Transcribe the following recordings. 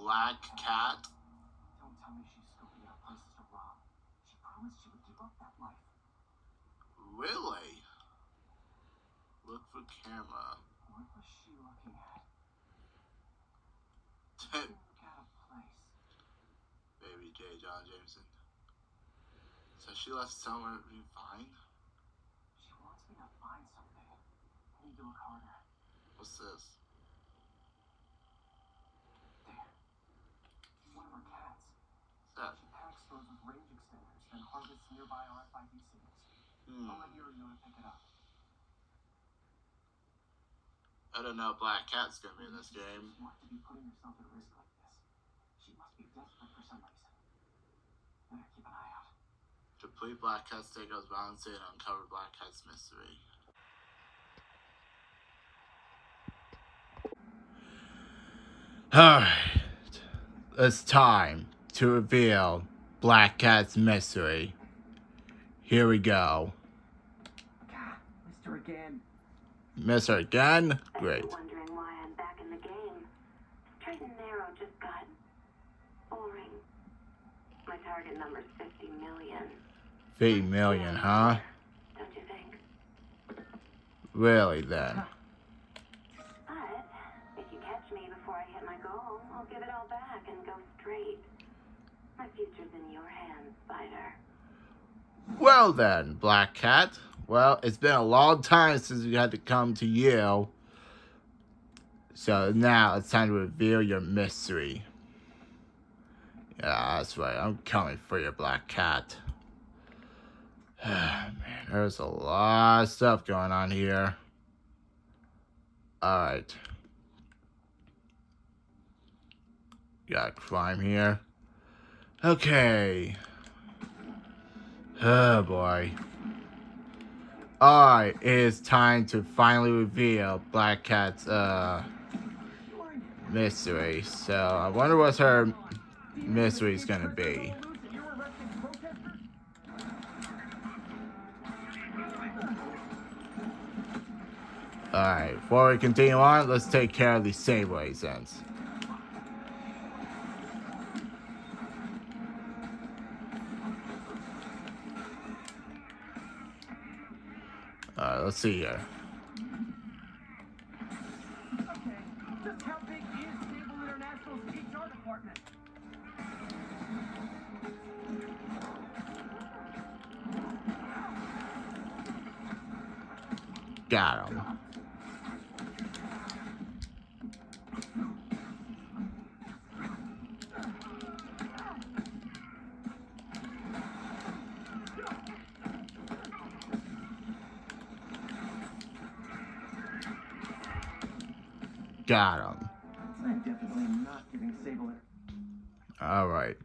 Black Cat? Don't tell me she's scoping out places to rob. She promised she would give up that life. Really? Look for camera. What was she looking at? Look at a place. Baby J. John Jameson. So she left somewhere we find? She wants me to find something. I need to look harder. What's this? There. One of her cats. That? She packs those with range extenders, then harvests nearby RFID signals. I'll let Yuri know to pick it up. I don't know if Black Cat's gonna be in this game. Smart to be putting herself at risk like this. She must be desperate for some reason. Better keep an eye out. Complete Black Cat's Stakeouts balance and uncover Black Cat's mystery. Alright. It's time to reveal Black Cat's mystery. Here we go. God, missed her again. Miss her again? Great. Wondering why I'm back in the game. Straight and narrow just got boring. My target number's 50 million. 50 million, huh? Don't you think? Really then? But if you catch me before I hit my goal, I'll give it all back and go straight. My future's in your hands, Spider. Well then, Black Cat. Well, it's been a long time since we had to come to you. So now it's time to reveal your mystery. Yeah, that's right. I'm coming for you, Black Cat. Man, there's a lot of stuff going on here. Alright. Got a crime here. Okay. Oh boy. Alright, it is time to finally reveal Black Cat's mystery. So I wonder what her mystery is gonna be. Alright, before we continue on, let's take care of these saveways then. Alright, let's see here. Okay, just how big is Sable International's HR department? Got him. Got him. I'm definitely not giving Sable Alright.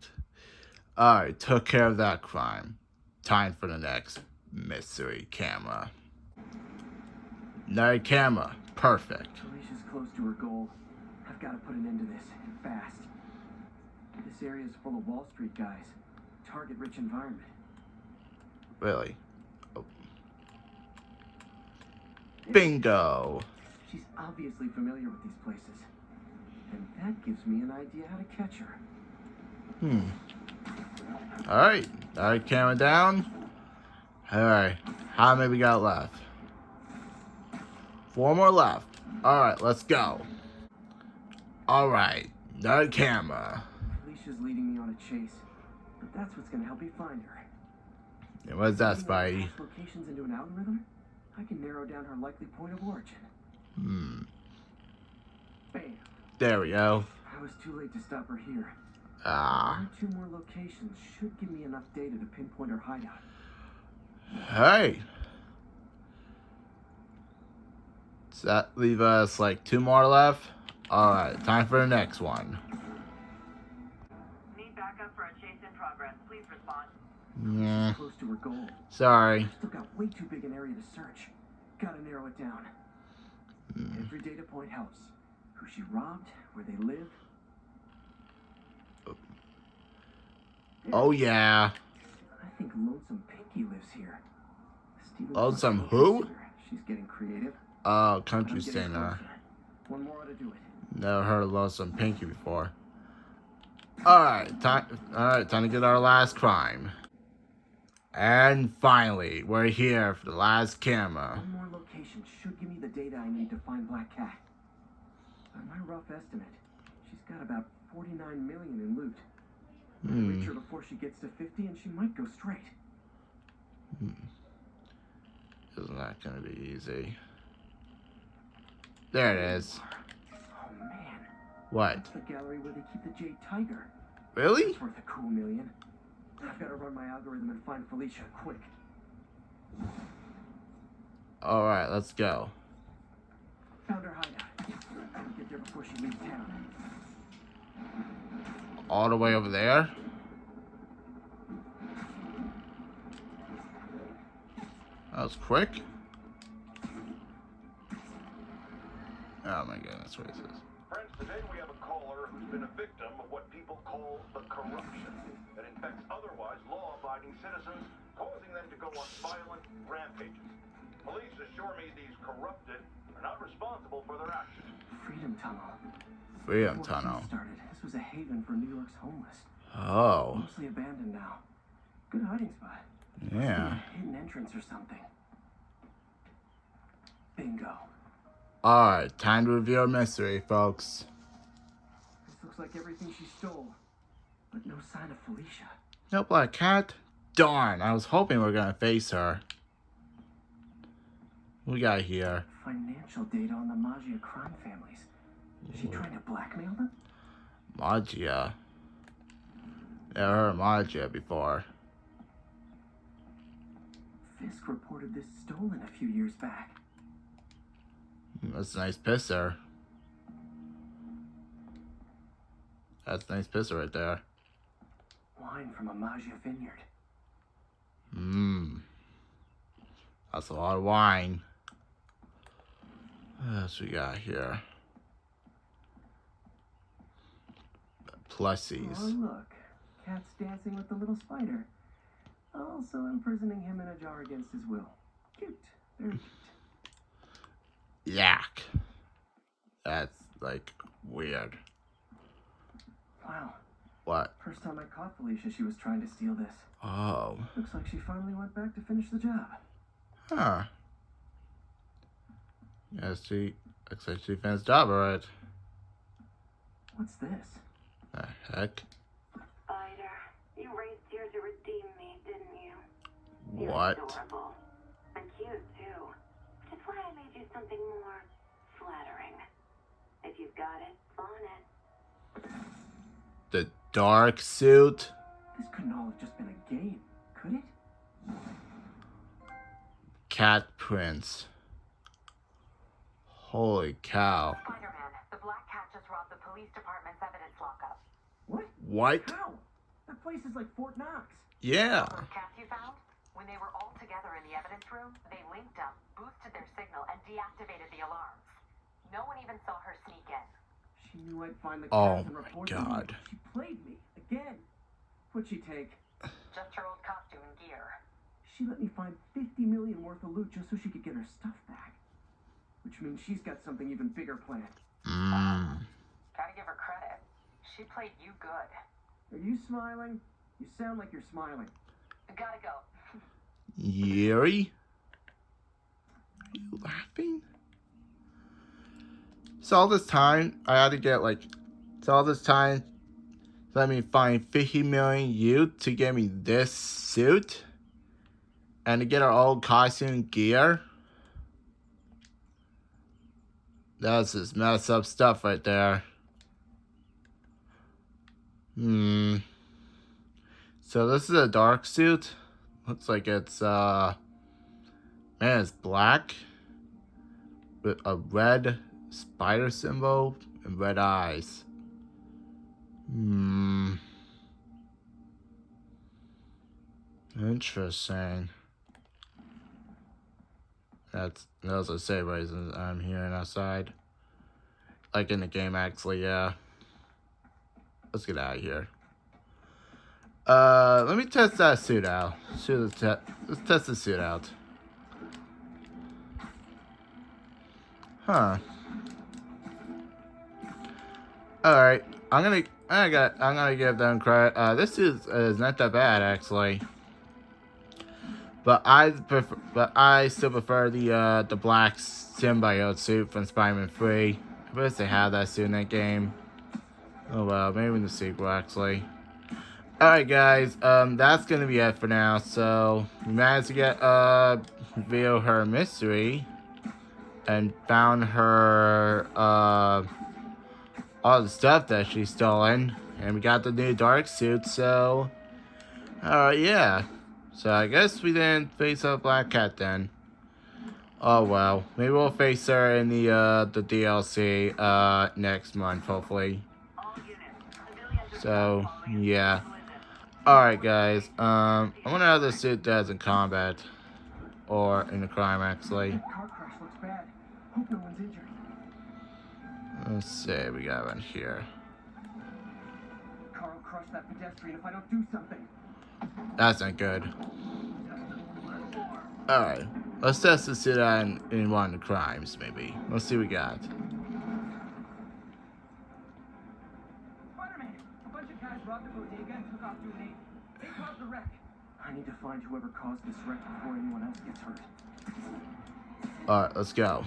Alright, took care of that crime. Time for the next mystery camera. Night camera. Perfect. Alicia's close to her goal. I've got to put an end to this, and fast. This area is full of Wall Street guys. Target-rich environment. Really? Oh. Bingo. She's obviously familiar with these places. And that gives me an idea how to catch her. Alright. Alright, camera down. Alright. How many we got left? 4 more left. Alright, let's go. Alright. Another camera. Alicia's leading me on a chase. But that's what's going to help me find her. And what's that, Spidey? Locations into an algorithm, I can narrow down her likely point of origin. Bam. There we go. I was too late to stop her here. Ah. 2 more locations should give me enough data to pinpoint her hideout. Hey. Does that leave us like 2 more left? Alright, time for the next one. Need backup for a chase in progress. Please respond. Yeah. Close to her goal. Sorry. Still got way too big an area to search. Gotta narrow it down. Every data point helps. Who she robbed, where they live. Oh yeah. I think Lonesome Pinky lives here. Lonesome who? She's getting creative. Oh, country singer. One more ought to do it. Never heard of Lonesome Pinky before. Alright, time to get our last crime. And finally, we're here for the last camera. One more location should give me the data I need to find Black Cat. By my rough estimate, she's got about 49 million in loot. I'll reach her before she gets to 50 and she might go straight. Isn't that gonna be easy? There it is. Oh man. What? That's the gallery where they keep the Jade Tiger. Really? It's worth a cool million. I've got to run my algorithm and find Felicia quick. Alright, let's go. Found her hideout. Gotta get there before she leaves town. All the way over there? That was quick. Oh my goodness, what is this? Friends, today we have a caller who's been a victim of what people call the corruption that infects otherwise law-abiding citizens, causing them to go on violent rampages. Police assure me these corrupted are not responsible for their actions. Freedom Tunnel. Freedom Before Tunnel. Keith started, this was a haven for New York's homeless. Oh. Mostly abandoned now. Good hiding spot. Yeah. A hidden entrance or something. Bingo. Alright, time to reveal mystery, folks. This looks like everything she stole. But no sign of Felicia. No Black Cat? Darn, I was hoping we were gonna face her. What we got here? Financial data on the Maggia crime families. Is she trying to blackmail them? Maggia. Never heard of Maggia before. Fisk reported this stolen a few years back. That's a nice pisser. That's a nice pisser right there. Wine from a Maggia vineyard. That's a lot of wine. What else we got here? Plussies. Oh, look. Cat's dancing with the little spider. Also imprisoning him in a jar against his will. Cute. Very cute. Yak. That's, like, weird. Wow. What? First time I caught Felicia, she was trying to steal this. Oh. Looks like she finally went back to finish the job. Huh. Yeah, she looks like she finished the job, alright. What's this? The heck? Spider, you raced here to redeem me, didn't you? What? You're adorable. And cute, too. Which is why I made you something more flattering. If you've got it, flaunt it. The dark suit? This couldn't all have just been a game, could it? Cat Prince. Holy cow. Spider-Man, the Black Cat just robbed the police department's evidence lockup. What? What? How? That place is like Fort Knox. Yeah. Those cats you found? When they were all together in the evidence room, they linked up, boosted their signal, and deactivated the alarms. No one even saw her sneak in. She knew I'd find the Oh cats and my report God. them. She played me again. What'd she take? Just her old costume and gear. She let me find 50 million worth of loot just so she could get her stuff back. Which means she's got something even bigger planned. Gotta give her credit. She played you good. Are you smiling? You sound like you're smiling. Gotta go. Yuri? Are you laughing? So all this time, I had to get like... So all this time, let me find 50 million youth to get me this suit? And to get our old costume gear? That's just messed up stuff right there. So this is a dark suit. Looks like it's, man, it's black. With a red spider symbol and red eyes. Interesting. That's a safe reason I'm hearing outside. Like in the game, actually, yeah. Let's get out of here. Let me test that suit out. Let's test the suit out. Huh. Alright. I'm gonna give them credit. This is not that bad actually. But I still prefer the black symbiote suit from Spider-Man 3. I wish they had that suit in that game. Oh well, maybe in the sequel actually. Alright guys, that's gonna be it for now. So we managed to get reveal her mystery and found her all the stuff that she's stolen. And we got the new dark suit, so yeah. So I guess we didn't face a Black Cat then. Oh well. Maybe we'll face her in the DLC next month, hopefully. So yeah. Alright guys, I wonder how this suit does in combat. Or in the crime actually. That car crash looks bad. Hope no one's injured. Let's see what we got around here. Carl crushed that pedestrian if I don't do something. That's not good. Alright. Let's test the suit out in one of the crimes, maybe. Let's see what we got. Spider-Man! A bunch of guys robbed the bodega and took off through an 8. They caused the wreck. I need to find whoever caused this wreck before anyone else gets hurt. Alright, let's go.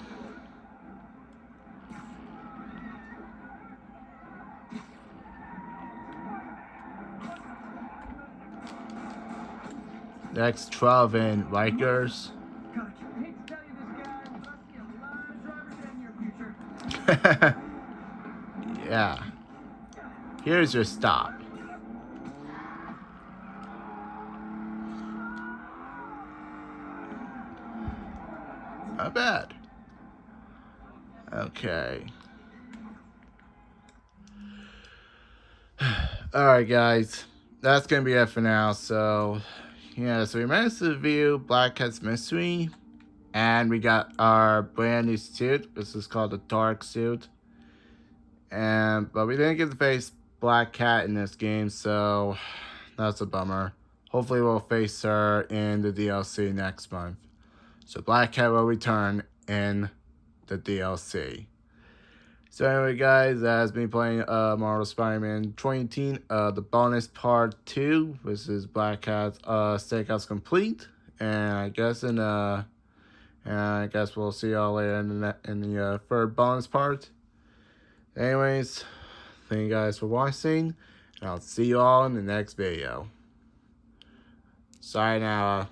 Next 12 in Rikers. God, I hate to tell you this, guy, but I see a lot of drivers in your future. Yeah. Here's your stop. Not bad. Okay. Alright guys. That's gonna be it for now. So yeah, so we managed to review Black Cat's mystery. And we got our brand new suit. This is called the Dark Suit. But we didn't get to face Black Cat in this game, so that's a bummer. Hopefully we'll face her in the DLC next month. So Black Cat will return in the DLC. So anyway guys, that has been playing Marvel Spider-Man 2018, the bonus part 2. This is Black Cat's Stakeouts complete. And I guess we'll see y'all later in the third bonus part. Anyways, thank you guys for watching, and I'll see you all in the next video. Sayonara.